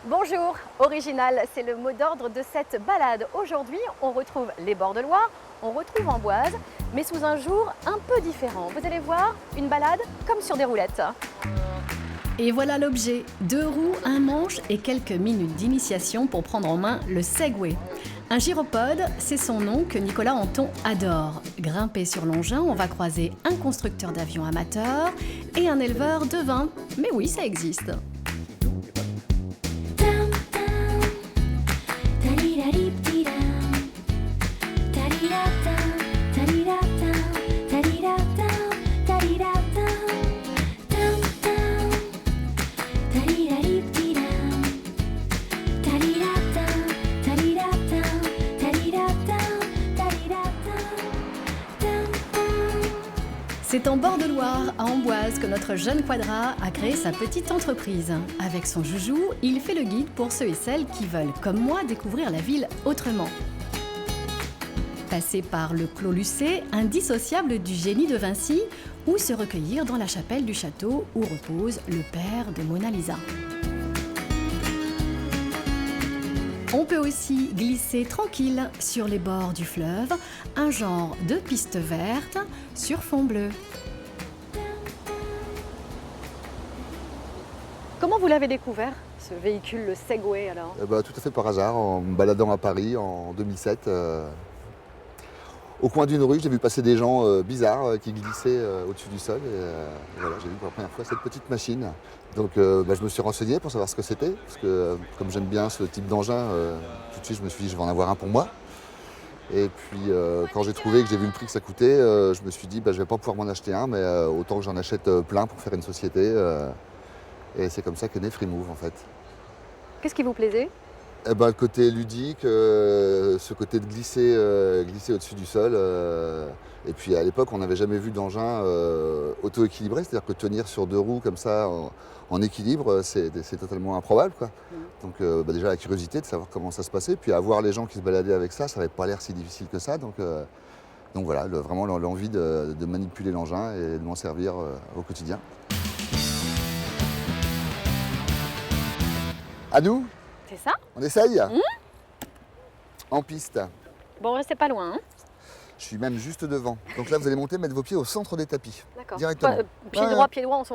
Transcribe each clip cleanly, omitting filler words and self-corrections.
Bonjour, original, c'est le mot d'ordre de cette balade. Aujourd'hui, on retrouve les bords de Loire, on retrouve Amboise, mais sous un jour un peu différent. Vous allez voir, une balade comme sur des roulettes. Et voilà l'objet, 2 roues, un manche et quelques minutes d'initiation pour prendre en main le Segway. Un gyropode, c'est son nom que Nicolas Anton adore. Grimper sur l'engin, on va croiser un constructeur d'avions amateur et un éleveur de vin. Mais oui, ça existe. C'est en bord de Loire, à Amboise, que notre jeune Quadra a créé sa petite entreprise. Avec son joujou, il fait le guide pour ceux et celles qui veulent, comme moi, découvrir la ville autrement. Passer par le Clos Lucé, indissociable du génie de Vinci, ou se recueillir dans la chapelle du château où repose le père de Mona Lisa. On peut aussi glisser tranquille sur les bords du fleuve, un genre de piste verte sur fond bleu. Comment vous l'avez découvert, ce véhicule, le Segway alors? Tout à fait par hasard, en me baladant à Paris en 2007. Au coin d'une rue, j'ai vu passer des gens bizarres qui glissaient au-dessus du sol. Et voilà, j'ai vu pour la première fois cette petite machine. Donc je me suis renseigné pour savoir ce que c'était. Parce que comme j'aime bien ce type d'engin, tout de suite je me suis dit je vais en avoir un pour moi. Et puis quand j'ai trouvé que j'ai vu le prix que ça coûtait, je me suis dit je vais pas pouvoir m'en acheter un, mais autant que j'en achète plein pour faire une société. Et c'est comme ça qu'est né Freemove en fait. Qu'est-ce qui vous plaisait? Le côté ludique, ce côté de glisser au-dessus du sol. Et puis à l'époque, on n'avait jamais vu d'engin auto-équilibré, c'est-à-dire que tenir sur 2 roues comme ça en équilibre, c'est totalement improbable, quoi. Donc déjà la curiosité de savoir comment ça se passait, puis à voir les gens qui se baladaient avec ça, ça n'avait pas l'air si difficile que ça. Donc voilà, vraiment l'envie de manipuler l'engin et de m'en servir au quotidien. À nous? C'est ça? On essaye? En piste. Bon, restez pas loin. Hein. Je suis même juste devant. Donc là, vous allez monter, mettre vos pieds au centre des tapis. D'accord. Directement. Pied droit, pied gauche,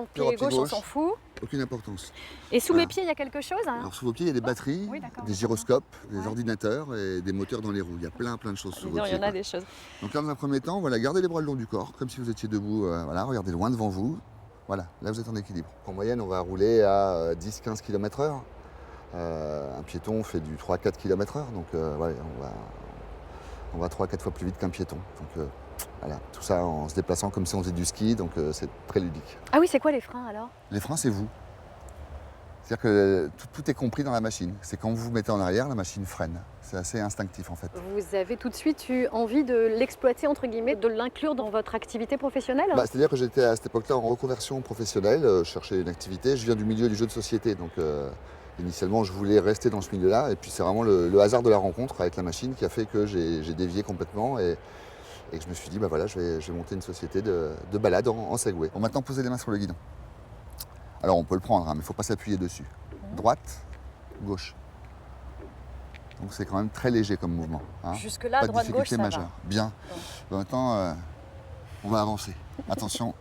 on s'en fout. Aucune importance. Et sous mes pieds, il y a quelque chose hein? Alors sous vos pieds, il y a des batteries, des gyroscopes, des ordinateurs et des moteurs dans les roues. Il y a plein de choses sous vos pieds. Il y en a des choses. Donc là, dans un premier temps, voilà, gardez les bras le long du corps, comme si vous étiez debout. Voilà, regardez loin devant vous. Voilà, là, vous êtes en équilibre. En moyenne, on va rouler à 10-15 km/h. Un piéton fait du 3-4 km/h, donc on va 3-4 fois plus vite qu'un piéton. Donc voilà, tout ça en se déplaçant comme si on faisait du ski, donc c'est très ludique. Ah oui, c'est quoi les freins alors? Les freins, c'est vous. C'est-à-dire que tout est compris dans la machine. C'est quand vous vous mettez en arrière, la machine freine. C'est assez instinctif en fait. Vous avez tout de suite eu envie de l'exploiter, entre guillemets, de l'inclure dans votre activité professionnelle? C'est-à-dire que j'étais à cette époque-là en reconversion professionnelle, je cherchais une activité. Je viens du milieu du jeu de société, donc initialement je voulais rester dans ce milieu-là. Et puis c'est vraiment le hasard de la rencontre avec la machine qui a fait que j'ai dévié complètement et que je me suis dit, je vais monter une société de balade en Segway. Bon, maintenant, posez les mains sur le guidon. Alors on peut le prendre, mais il ne faut pas s'appuyer dessus. Droite, gauche. Donc c'est quand même très léger comme mouvement. Hein. Jusque-là, droite-gauche, ça majeure. va. Bien. Bon, maintenant, on va avancer. Attention.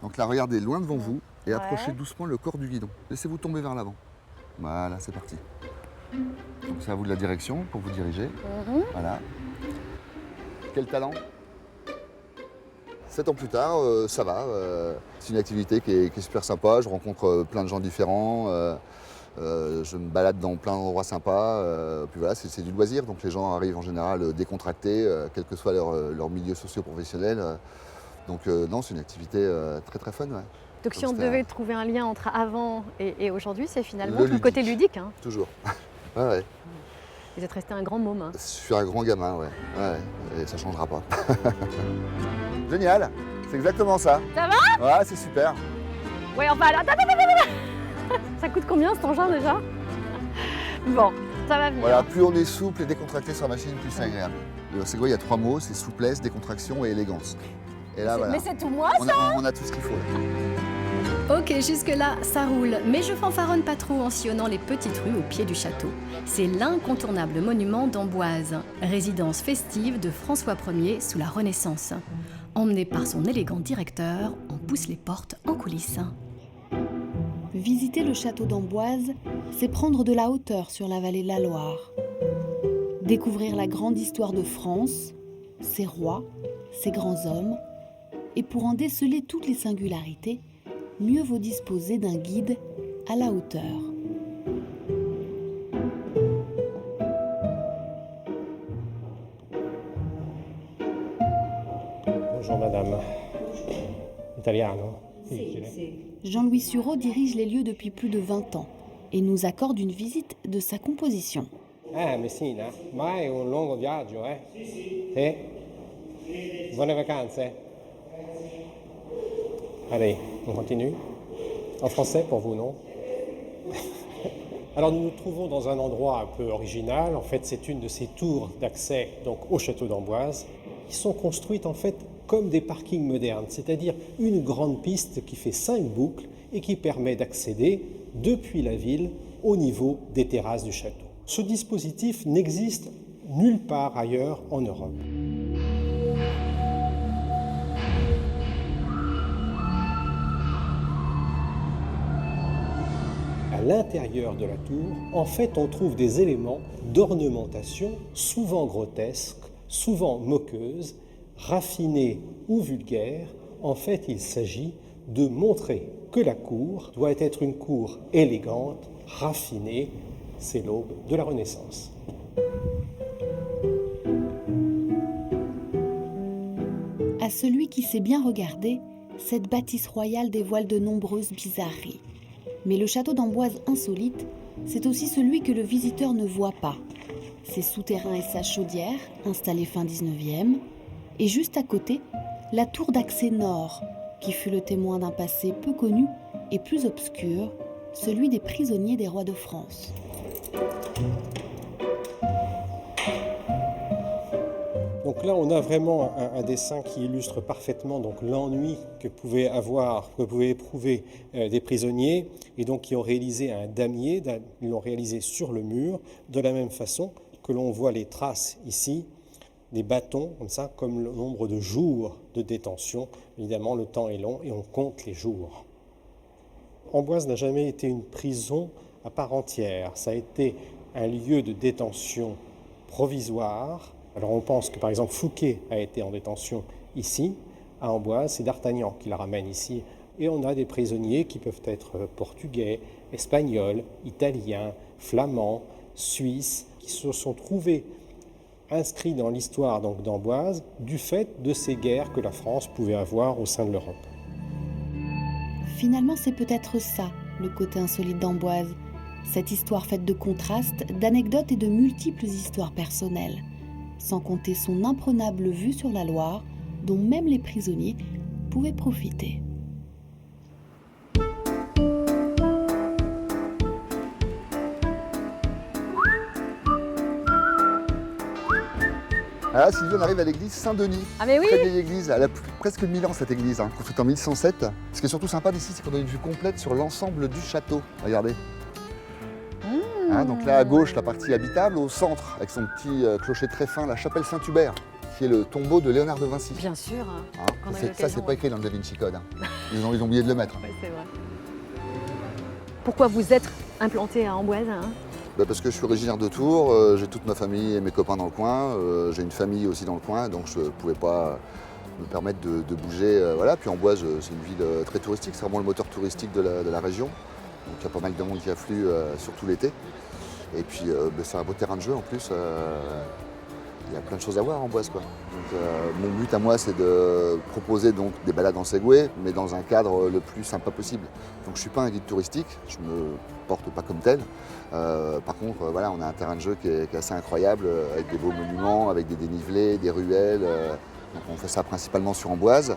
Donc là, regardez loin devant vous et approchez doucement le corps du guidon. Laissez-vous tomber vers l'avant. Voilà, c'est parti. Donc c'est à vous de la direction pour vous diriger. Voilà. Quel talent! 7 ans plus tard, ça va. C'est une activité qui est super sympa. Je rencontre plein de gens différents. Je me balade dans plein d'endroits sympas. Puis voilà, c'est du loisir. Donc les gens arrivent en général décontractés, quel que soit leur milieu socio-professionnel. Donc non, c'est une activité très très fun. Ouais. Donc si on devait trouver un lien entre avant et aujourd'hui, c'est finalement le côté ludique. Hein. Toujours. Ouais. Vous êtes resté un grand môme. Hein. Je suis un grand gamin, ouais. Et ça changera pas. Génial, c'est exactement ça. Ça va? Ouais, c'est super. Ouais, on va aller. Ça coûte combien cet engin déjà? Bon, ça va venir. Voilà, plus on est souple et décontracté sur la machine, plus c'est agréable. Le Segway, il y a 3 mots, c'est souplesse, décontraction et élégance. Et là, voilà. Mais c'est tout moi, on a tout ce qu'il faut. Là. Ok, jusque-là, ça roule, mais je fanfaronne pas trop en sillonnant les petites rues au pied du château. C'est l'incontournable monument d'Amboise, résidence festive de François Ier sous la Renaissance. Emmené par son élégant directeur, on pousse les portes en coulisses. Visiter le château d'Amboise, c'est prendre de la hauteur sur la vallée de la Loire. Découvrir la grande histoire de France, ses rois, ses grands hommes. Et pour en déceler toutes les singularités, mieux vaut disposer d'un guide à la hauteur. Bonjour madame. Italiano? Jean-Louis Sureau dirige les lieux depuis plus de 20 ans et nous accorde une visite de sa composition. Messina, ma è un lungo viaggio, eh? Sì? Buone vacanze? Allez, on continue. En français pour vous, non? Alors nous nous trouvons dans un endroit un peu original. En fait, c'est une de ces tours d'accès donc, au château d'Amboise. Ils sont construites en fait comme des parkings modernes, c'est-à-dire une grande piste qui fait 5 boucles et qui permet d'accéder depuis la ville au niveau des terrasses du château. Ce dispositif n'existe nulle part ailleurs en Europe. À l'intérieur de la tour, en fait, on trouve des éléments d'ornementation souvent grotesques, souvent moqueuses, raffinées ou vulgaires. En fait, il s'agit de montrer que la cour doit être une cour élégante, raffinée. C'est l'aube de la Renaissance. À celui qui sait bien regarder, cette bâtisse royale dévoile de nombreuses bizarreries. Mais le château d'Amboise insolite, c'est aussi celui que le visiteur ne voit pas. Ses souterrains et sa chaudière, installée fin 19e, et juste à côté, la tour d'accès nord, qui fut le témoin d'un passé peu connu et plus obscur, celui des prisonniers des rois de France. Donc là, on a vraiment un dessin qui illustre parfaitement donc l'ennui que pouvaient éprouver des prisonniers et donc qui ont réalisé un damier, ils l'ont réalisé sur le mur, de la même façon que l'on voit les traces ici, des bâtons comme ça, comme le nombre de jours de détention. Évidemment, le temps est long et on compte les jours. Amboise n'a jamais été une prison à part entière. Ça a été un lieu de détention provisoire. Alors on pense que par exemple Fouquet a été en détention ici, à Amboise, c'est D'Artagnan qui la ramène ici. Et on a des prisonniers qui peuvent être portugais, espagnols, italiens, flamands, suisses, qui se sont trouvés inscrits dans l'histoire donc d'Amboise du fait de ces guerres que la France pouvait avoir au sein de l'Europe. Finalement, c'est peut-être ça, le côté insolite d'Amboise. Cette histoire faite de contrastes, d'anecdotes et de multiples histoires personnelles. Sans compter son imprenable vue sur la Loire, dont même les prisonniers pouvaient profiter. Ah là, Sylvie, on arrive à l'église Saint-Denis. Ah mais oui. Très vieille église, elle a presque 1000 ans cette église, construite en 1107. Ce qui est surtout sympa d'ici, c'est qu'on a une vue complète sur l'ensemble du château. Regardez. Donc là à gauche, la partie habitable, au centre, avec son petit clocher très fin, la chapelle Saint-Hubert, qui est le tombeau de Léonard de Vinci. Bien sûr. Ça, c'est pas écrit dans le Da Vinci Code. Ils ont oublié de le mettre. Ouais, c'est vrai. Pourquoi vous êtes implanté à Amboise Parce que je suis originaire de Tours, j'ai toute ma famille et mes copains dans le coin, j'ai une famille aussi dans le coin, donc je ne pouvais pas me permettre de bouger. Voilà. Puis Amboise, c'est une ville très touristique, c'est vraiment le moteur touristique de la région. Donc il y a pas mal de monde qui afflue, surtout l'été. Et puis c'est un beau terrain de jeu en plus. Il y a plein de choses à voir à Amboise, quoi. Donc, mon but à moi, c'est de proposer donc, des balades en Segway, mais dans un cadre le plus sympa possible. Donc je ne suis pas un guide touristique, je ne me porte pas comme tel. Par contre, voilà, on a un terrain de jeu qui est assez incroyable, avec des beaux monuments, avec des dénivelés, des ruelles. Donc on fait ça principalement sur Amboise.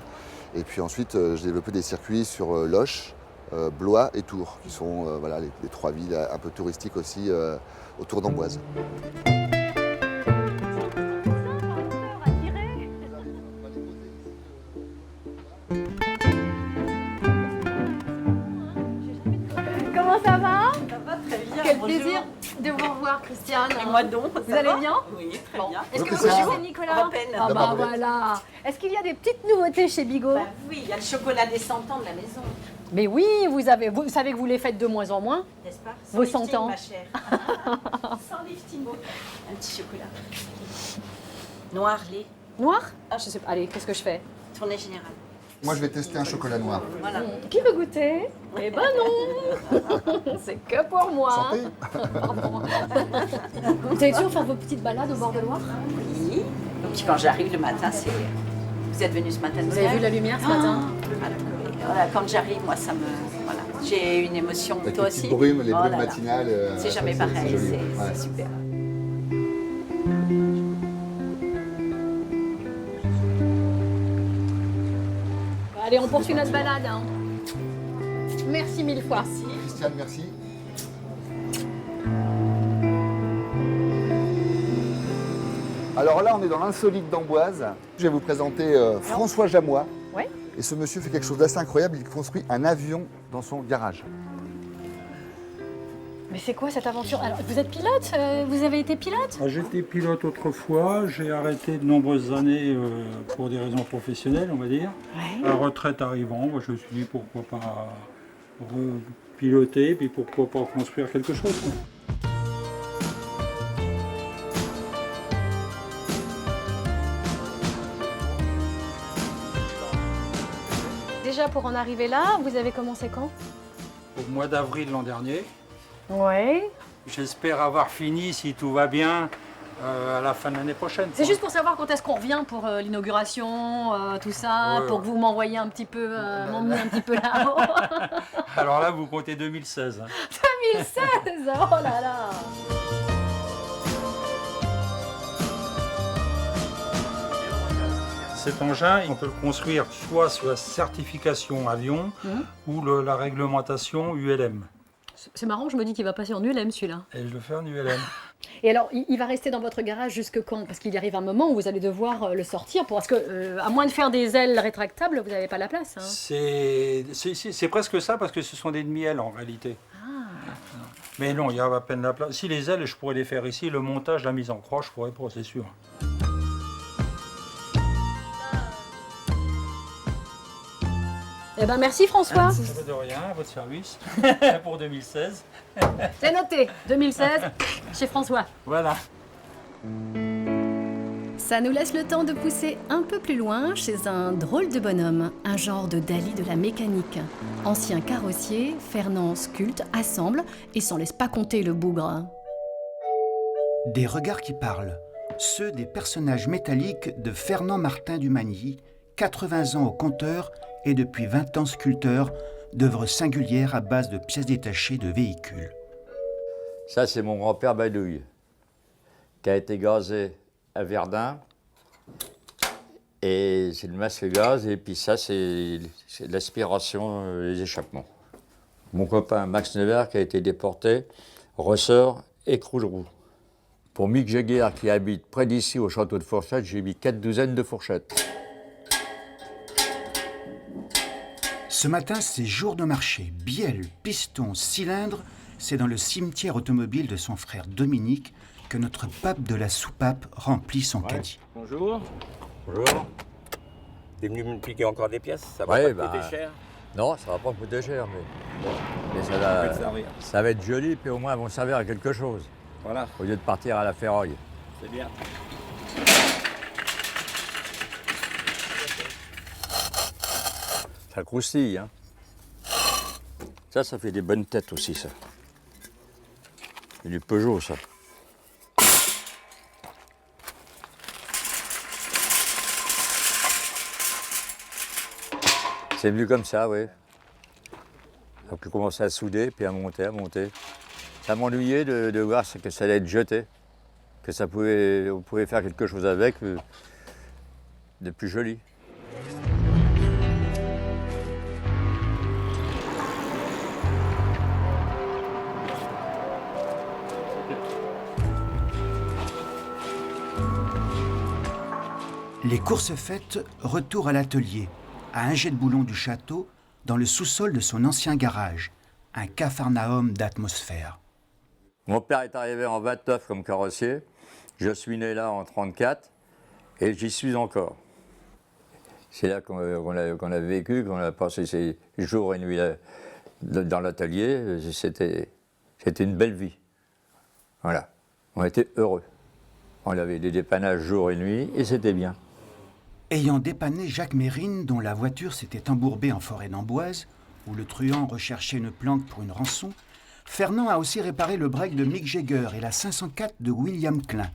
Et puis ensuite, j'ai développé des circuits sur Loches, Blois et Tours, qui sont voilà, les 3 villes un peu touristiques aussi autour d'Amboise. plaisir de vous revoir, Christiane. Et moi donc, Vous allez bien? Oui, très Bon. bien. Est-ce que vous Christiane. connaissez Nicolas? À peine. Ah D'abord, bah oui. voilà. Est-ce qu'il y a des petites nouveautés chez Bigot? Bah oui, il y a le chocolat des 100 ans de la maison, Mais oui, vous savez que vous les faites de moins en moins. n'est-ce pas? Vos Sans 100 ans. lifting, ma chère. Sans lifting. Un petit chocolat. Noir, lait, Noir? Ah, je sais pas. Allez, qu'est-ce que je fais? tournée générale. Moi, je vais tester un chocolat noir. Voilà. Qui veut goûter? Eh ben non. C'est que pour moi. Santé. Vous avez toujours faire vos petites balades au bord de Loire? Oui. Et puis quand j'arrive le matin, c'est... Vous êtes venu ce matin? Vous avez vu la lumière ce matin? Ah, d'accord. Voilà, quand j'arrive, moi, ça me... Voilà. J'ai une émotion, Avec toi les aussi. petites brumes, les Oh brumes là là. matinales. C'est jamais ça, pareil, joli. c'est Ouais. super. Allez, on poursuit notre balade. Hein. Merci mille fois. Christiane, merci. Alors là, on est dans l'insolite d'Amboise. Je vais vous présenter François Jamois. Ouais. Et ce monsieur fait quelque chose d'assez incroyable. Il construit un avion dans son garage. Mais c'est quoi cette aventure? Alors, vous êtes pilote? Vous avez été pilote? J'étais pilote autrefooi, j'ai arrêté de nombreuses années pour des raisons professionnelles, on va dire. Ouais. La retraite arrivant, moi, je me suis dit pourquoi pas piloter, puis pourquoi pas construire quelque chose, quoi. Déjà, pour en arriver là, vous avez commencé quand? Au mois d'avril l'an dernier, Ouais. j'espère avoir fini, si tout va bien, à la fin de l'année prochaine. C'est quoi. juste pour savoir quand est-ce qu'on revient pour l'inauguration, tout ça, Ouais. pour que vous m'envoyiez un petit peu, m'emmener un petit peu là-haut. Alors là, vous comptez 2016. Hein. 2016. Oh là là. Cet engin, on peut le construire soit sur la certification avion ou la réglementation ULM. C'est marrant, je me dis qu'il va passer en ULM celui-là. Et je le fais en ULM. Et alors, il va rester dans votre garage jusque quand? Parce qu'il arrive un moment où vous allez devoir le sortir, parce que, à moins de faire des ailes rétractables, vous n'avez pas la place. Hein. C'est presque ça, parce que ce sont des demi-ailes en réalité. Mais non, il y a à peine la place. Si les ailes, je pourrais les faire ici. Le montage, la mise en croix, je pourrais pas, c'est sûr. Eh ben merci François. De rien, à votre service pour 2016. C'est noté, 2016, chez François. Voilà. Ça nous laisse le temps de pousser un peu plus loin chez un drôle de bonhomme, un genre de Dali de la mécanique. Ancien carrossier, Fernand sculpte, assemble et s'en laisse pas compter le bougre. Des regards qui parlent, ceux des personnages métalliques de Fernand Martin du Magny, 80 ans au compteur et depuis 20 ans sculpteur d'œuvres singulières à base de pièces détachées de véhicules. Ça, c'est mon grand-père Badouille, qui a été gazé à Verdun. Et c'est le masque gaz, et puis ça, c'est l'aspiration, les échappements. Mon copain Max Nevers, qui a été déporté, ressort et Crouleroux. Pour Mick Jagger, qui habite près d'ici au château de Fourchette, j'ai mis 4 douzaines de fourchettes. Ce matin, c'est jour de marché. Bielle, piston, cylindre, c'est dans le cimetière automobile de son frère Dominique que notre pape de la soupape remplit son caddie. Bonjour. Bonjour. T'es venu me piquer encore des pièces, ça va Ouais, pas te coûter cher. Non, ça va pas coûter cher, mais Ça peut te servir. ça va être joli, puis au moins, elles vont servir à quelque chose, Voilà, au lieu de partir à la ferraille. c'est bien. Ça croustille, hein. Ça fait des bonnes têtes aussi, ça. C'est du Peugeot, ça. C'est venu comme ça, oui. Donc, j'ai commencé à souder, puis à monter, à monter. Ça m'ennuyait de voir que ça allait être jeté, que on pouvait faire quelque chose avec de plus joli. Les courses faites, retour à l'atelier, à un jet de boulon du château, dans le sous-sol de son ancien garage, un capharnaüm d'atmosphère. Mon père est arrivé en 29 comme carrossier. Je suis né là en 34 et j'y suis encore. C'est là qu'on a vécu, qu'on a passé ces jours et nuits dans l'atelier. C'était une belle vie. Voilà. On était heureux. On avait des dépannages jour et nuit et c'était bien. Ayant dépanné Jacques Mérine, dont la voiture s'était embourbée en forêt d'Amboise, où le truand recherchait une planque pour une rançon, Fernand a aussi réparé le break de Mick Jagger et la 504 de William Klein.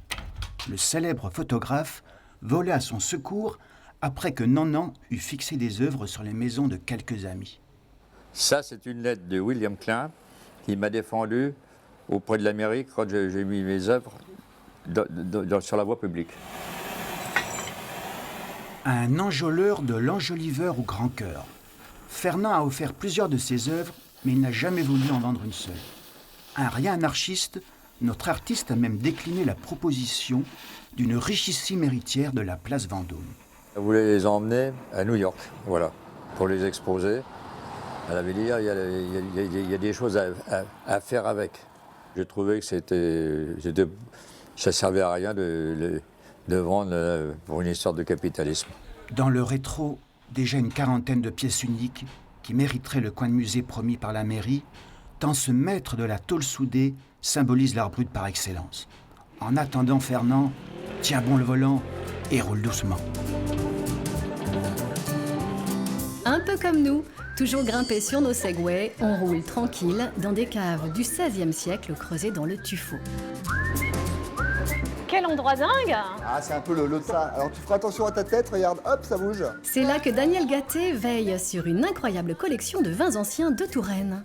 Le célèbre photographe volait à son secours après que Nannan eut fixé des œuvres sur les maisons de quelques amis. Ça, c'est une lettre de William Klein qui m'a défendu auprès de l'Amérique quand j'ai mis mes œuvres sur la voie publique. Un enjôleur de l'enjoliveur au grand cœur. Fernand a offert plusieurs de ses œuvres, mais il n'a jamais voulu en vendre une seule. Un rien anarchiste, notre artiste a même décliné la proposition d'une richissime héritière de la place Vendôme. Je voulais les emmener à New York, voilà, pour les exposer. Elle avait dit, il y a des choses à faire avec. J'ai trouvé que ça servait à rien de vendre pour une histoire de capitalisme. Dans le rétro, déjà une quarantaine de pièces uniques qui mériteraient le coin de musée promis par la mairie, tant ce maître de la tôle soudée symbolise l'art brut par excellence. En attendant, Fernand, tiens bon le volant et roule doucement. Un peu comme nous, toujours grimpés sur nos Segways, on roule tranquille dans des caves du XVIe siècle creusées dans le tuffeau. Quel endroit dingue! Ah, c'est un peu le lot de ça. Alors tu feras attention à ta tête, regarde, hop, ça bouge. C'est là que Daniel Gatté veille sur une incroyable collection de vins anciens de Touraine.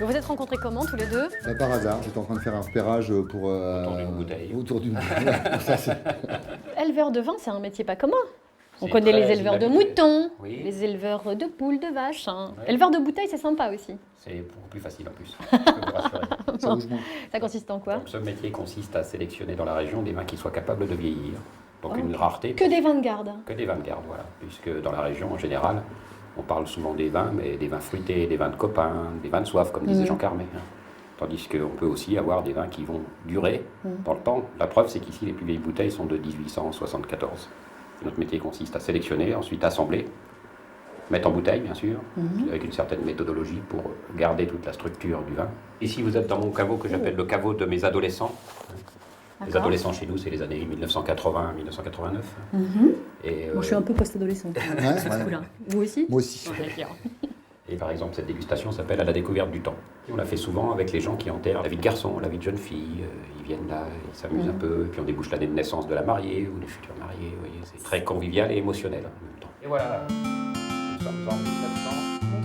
Vous vous êtes rencontrés comment tous les deux? Par hasard, j'étais en train de faire un repérage pour... Autour d'une bouteille. Autour d'une bouteille. Ça, c'est... Éleveur de vin, c'est un métier pas commun. On C'est connaît les très éleveurs de inhabituel. moutons, Oui. les éleveurs de poules, de vaches. Hein. Ouais. Éleveur de bouteilles, c'est sympa aussi. C'est beaucoup plus facile en plus, je peux vous rassurer. Ça bouge moins. Ça consiste en quoi? Donc, ce métier consiste à sélectionner dans la région des vins qui soient capables de vieillir. Donc une rareté. Que des vins de garde. Que des vins de garde, voilà. Puisque dans la région, en général, on parle souvent des vins, mais des vins fruités, des vins de copains, des vins de soif, comme disait Jean Carmet. Hein. Tandis qu'on peut aussi avoir des vins qui vont durer dans le temps. La preuve, c'est qu'ici, les plus vieilles bouteilles sont de 1874. Notre métier consiste à sélectionner, ensuite assembler, mettre en bouteille, bien sûr, avec une certaine méthodologie pour garder toute la structure du vin. Ici, vous êtes dans mon caveau que j'appelle le caveau de mes adolescents. Les adolescents chez nous, c'est les années 1980-1989. Et, Moi, je suis un peu post-adolescente. Ouais. Vous aussi? Moi aussi. Et par exemple, cette dégustation s'appelle À la découverte du temps. Et on la fait souvent avec les gens qui enterrent la vie de garçon, la vie de jeune fille. Ils viennent là, ils s'amusent un peu, et puis on débouche l'année de naissance de la mariée ou des futurs mariés. Vous voyez, c'est très convivial et émotionnel en même temps. Et voilà, nous sommes en 1900,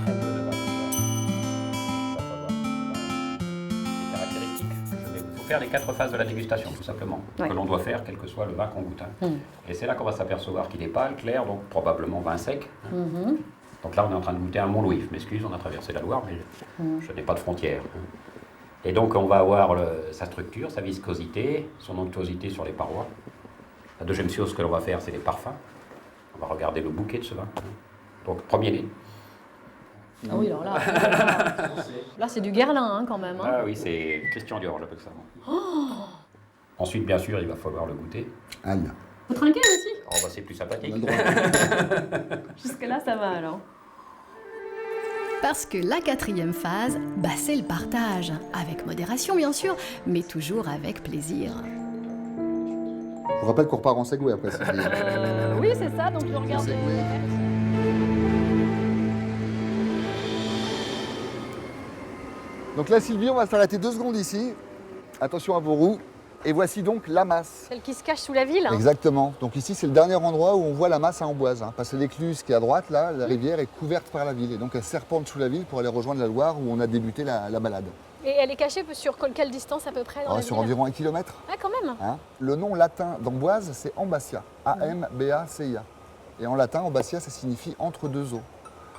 très peu de vin. Ça faut avoir des caractéristiques. Il faut faire les 4 phases de la dégustation, tout simplement, que l'on doit faire, quel que soit le vin qu'on goûte. Hein. Et c'est là qu'on va s'apercevoir qu'il est pâle, clair, donc probablement vin sec. Donc là, on est en train de goûter un Mont-Louis. Je m'excuse, on a traversé la Loire, mais je n'ai pas de frontières. Et donc, on va avoir sa structure, sa viscosité, son onctuosité sur les parois. La deuxième chose que l'on va faire, c'est les parfums. On va regarder le bouquet de ce vin. Donc, premier nez. Ah oui, alors là, là c'est du Guerlain hein, quand même. Hein. Ah oui, c'est Christian Dior, j'appelle ça. Ensuite, bien sûr, il va falloir le goûter. Aïe. Vous trinquez aussi? Oh, bah, c'est plus sympathique. On a le droit. Jusque-là, ça va alors. Parce que la 4e phase, bah, c'est le partage. Avec modération, bien sûr, mais toujours avec plaisir. Je vous rappelle qu'on repart en Segway après. Oui, c'est ça, donc je regarde. Donc là, Sylvie, on va s'arrêter 2 secondes ici. Attention à vos roues. Et voici donc la Masse. Celle qui se cache sous la ville. Exactement. Donc ici, c'est le dernier endroit où on voit la Masse à Amboise. Hein. Passer l'écluse qui est à droite, là, la rivière est couverte par la ville. Et donc elle serpente sous la ville pour aller rejoindre la Loire où on a débuté la balade. Et elle est cachée sur quelle distance à peu près dans la Sur ville? environ 1 kilomètre. Ah, quand même. Hein. Le nom latin d'Amboise, c'est Ambassia. A-M-B-A-C-I-A. Et en latin, Ambassia, ça signifie entre 2 eaux.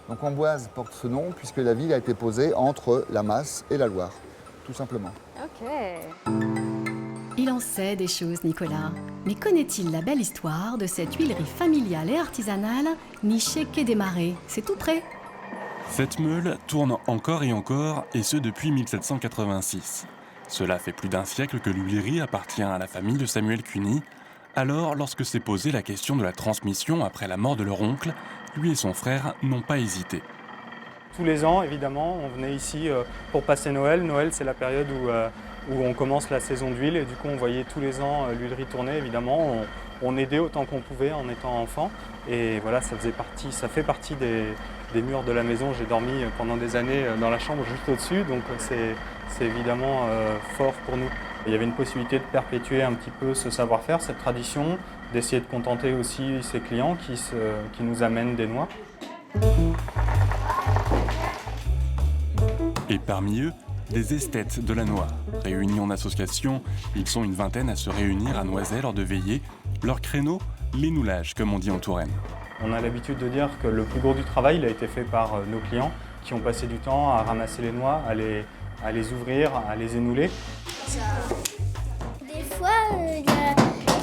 Donc Amboise porte ce nom puisque la ville a été posée entre la Masse et la Loire, tout simplement. Ok. Il en sait des choses, Nicolas. Mais connaît-il la belle histoire de cette huilerie familiale et artisanale nichée quai des Marais? C'est tout près. Cette meule tourne encore et encore, et ce depuis 1786. Cela fait plus d'un siècle que l'huilerie appartient à la famille de Samuel Cuny. Alors, lorsque s'est posée la question de la transmission après la mort de leur oncle, lui et son frère n'ont pas hésité. Tous les ans, évidemment, on venait ici pour passer Noël. Noël, c'est la période où on commence la saison d'huile et du coup, on voyait tous les ans l'huilerie tourner, évidemment. On aidait autant qu'on pouvait en étant enfant et voilà, ça fait partie des murs de la maison. J'ai dormi pendant des années dans la chambre juste au-dessus, donc c'est évidemment fort pour nous. Il y avait une possibilité de perpétuer un petit peu ce savoir-faire, cette tradition, d'essayer de contenter aussi ces clients qui nous amènent des noix. Et parmi eux, des esthètes de la noix. Réunis en association, ils sont une vingtaine à se réunir à Noiset lors de veillées. Leur créneau, l'énoulage, comme on dit en Touraine. On a l'habitude de dire que le plus gros du travail il a été fait par nos clients qui ont passé du temps à ramasser les noix, à les ouvrir, à les énouler. Des fois, il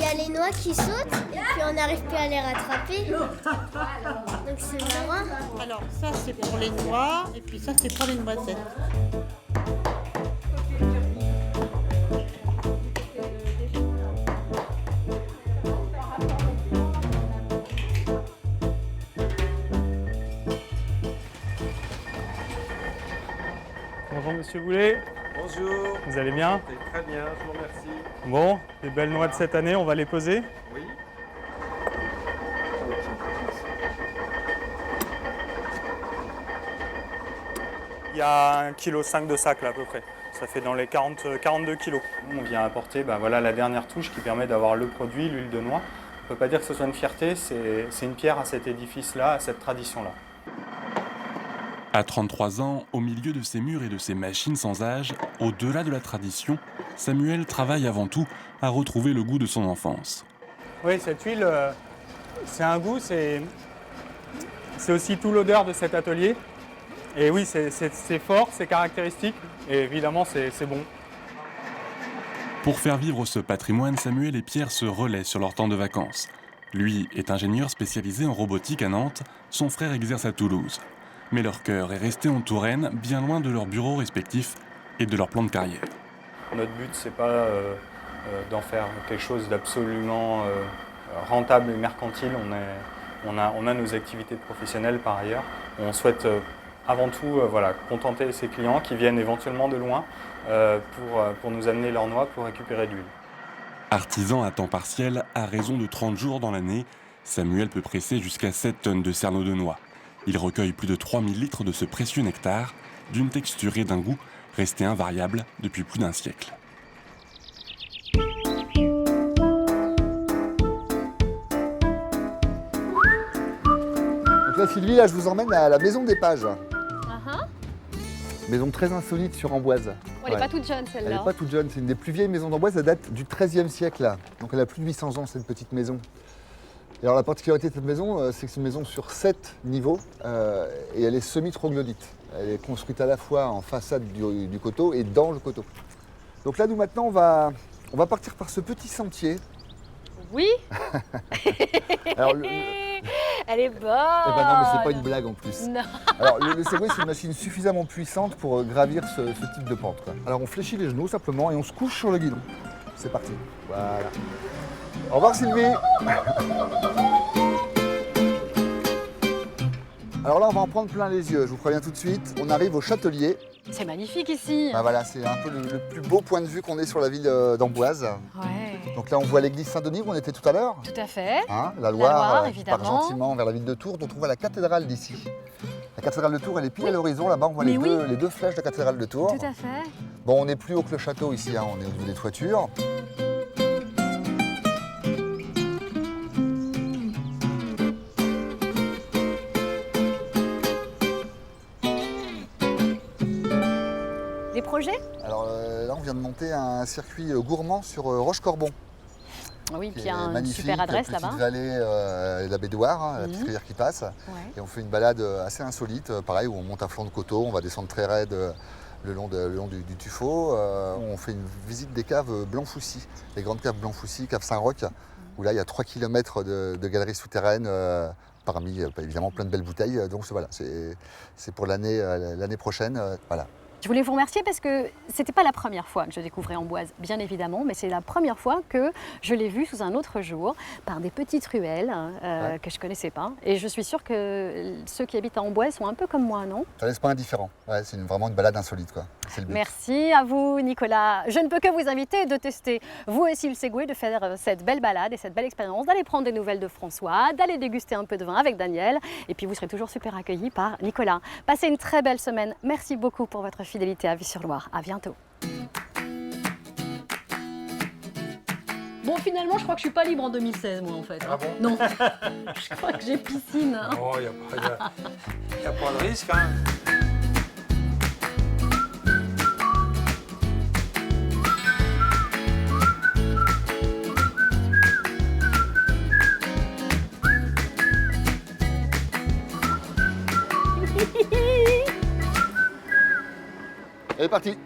y a les noix qui sautent et puis on n'arrive plus à les rattraper. Donc c'est marrant. Alors ça c'est pour les noix et puis ça c'est pour les noisettes. Bonjour Monsieur Boulet. Bonjour. Vous allez bien? Très bien, je vous remercie. Bon, les belles noix de cette année, on va les poser? Oui. Il y a 1,5 kg de sac là à peu près. Ça fait dans les 42 kg. On vient apporter voilà, la dernière touche qui permet d'avoir le produit, l'huile de noix. On ne peut pas dire que ce soit une fierté, c'est une pierre à cet édifice-là, à cette tradition-là. À 33 ans, au milieu de ces murs et de ces machines sans âge, au-delà de la tradition, Samuel travaille avant tout à retrouver le goût de son enfance. Oui, cette huile, c'est un goût, c'est aussi tout l'odeur de cet atelier. Et oui, c'est fort, c'est caractéristique, et évidemment, c'est bon. Pour faire vivre ce patrimoine, Samuel et Pierre se relaient sur leur temps de vacances. Lui est ingénieur spécialisé en robotique à Nantes, son frère exerce à Toulouse. Mais leur cœur est resté en Touraine, bien loin de leurs bureaux respectifs et de leur plan de carrière. Notre but, c'est pas d'en faire quelque chose d'absolument rentable et mercantile. On a nos activités professionnelles par ailleurs. On souhaite avant tout contenter ces clients qui viennent éventuellement de loin pour nous amener leurs noix pour récupérer de l'huile. Artisan à temps partiel, à raison de 30 jours dans l'année, Samuel peut presser jusqu'à 7 tonnes de cerneaux de noix. Il recueille plus de 3000 litres de ce précieux nectar, d'une texture et d'un goût restés invariables depuis plus d'un siècle. Donc là, Sylvie, je vous emmène à la maison des Pages. Maison très insolite sur Amboise. Elle n'est pas toute jeune celle-là. Elle n'est pas toute jeune, c'est une des plus vieilles maisons d'Amboise, elle date du XIIIe siècle. Là. Donc elle a plus de 800 ans cette petite maison. Et alors la particularité de cette maison, c'est que c'est une maison sur 7 niveaux et elle est semi-troglodyte. Elle est construite à la fois en façade du coteau et dans le coteau. Donc là, nous maintenant, on va partir par ce petit sentier. Oui. Alors, elle est bonne. Eh ben non, mais c'est pas une blague en plus. Non. Alors le segway, c'est une machine suffisamment puissante pour gravir ce type de pente, quoi. Alors on fléchit les genoux simplement et on se couche sur le guidon. C'est parti. Voilà. Au revoir Sylvie. Alors là, on va en prendre plein les yeux, je vous préviens tout de suite. On arrive au Châtelier. C'est magnifique ici. Bah voilà, c'est un peu le plus beau point de vue qu'on ait sur la ville d'Amboise. Ouais. Donc là, on voit l'église Saint-Denis où on était tout à l'heure. Tout à fait. Hein, la Loire évidemment. part gentiment vers la ville de Tours, dont on voit la cathédrale d'ici. La cathédrale de Tours, elle est pile à l'horizon. Là-bas, on voit les deux flèches de la cathédrale de Tours. Tout à fait. Bon, on n'est plus haut que le château ici, hein, on est au niveau des toitures. Des projets? Alors là, on vient de monter un circuit gourmand sur Roche-Corbon. Oui, puis il y a une super adresse là-bas. Petite vallée et la baie de Loire, hein, la petite rivière qui passe. Ouais. Et on fait une balade assez insolite, pareil, où on monte un flanc de coteau, on va descendre très raide le long du tuffeau. On fait une visite des caves Blanc-Foussy, les grandes caves Blanc-Foussy, cave Saint-Roch, où là, il y a 3 km de galeries souterraines, parmi évidemment plein de belles bouteilles. Donc voilà, c'est pour l'année prochaine. Voilà. Je voulais vous remercier parce que c'était pas la première fois que je découvrais Amboise, bien évidemment, mais c'est la première fois que je l'ai vu sous un autre jour, par des petites ruelles que je connaissais pas. Et je suis sûre que ceux qui habitent à Amboise sont un peu comme moi, non? Ça laisse pas indifférent. Ouais, c'est vraiment une balade insolite, quoi. C'est le but. Merci à vous, Nicolas. Je ne peux que vous inviter de tester vous aussi le Segway, de faire cette belle balade et cette belle expérience, d'aller prendre des nouvelles de François, d'aller déguster un peu de vin avec Daniel. Et puis vous serez toujours super accueillis par Nicolas. Passez une très belle semaine. Merci beaucoup pour votre fidélité à Vie-sur-Loire. À bientôt. Bon, finalement, je crois que je suis pas libre en 2016, moi, en fait. Ah bon? Non, je crois que j'ai piscine. Hein. Oh, il n'y a pas de risque, hein. Elle est partie.